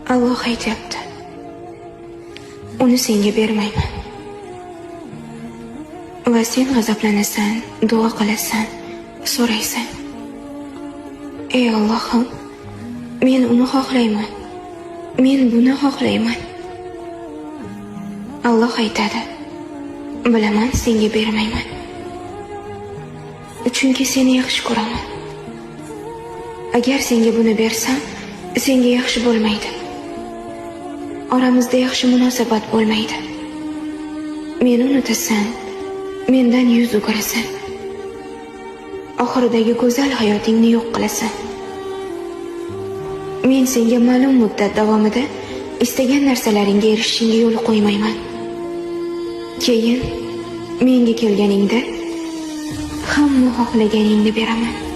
Alloh aytyapti. Uni senga bermayman. Va sen g'azablanasan, duo qilasan, so'raysan. Ey Allohim, men uni xohlayman. Men buni xohlayman. Alloh aytadi: bilaman, senga bermayman. Chunki seni yaxshi ko'raman. Agar senga buni bersam, senga yaxshi bo'lmaydi. Oramizda yaxshi munosabat bo'lmaydi. Meni unutasan, mendan yuz o'girasan. Oxiridagi go'zal hayotingni yo'q qilasan. Men senga ma'lum muddat davomida istagan narsalaringga erishishingga yo'l qo'ymayman. Keyin menga kelganingda hamma xohlaganingni beraman.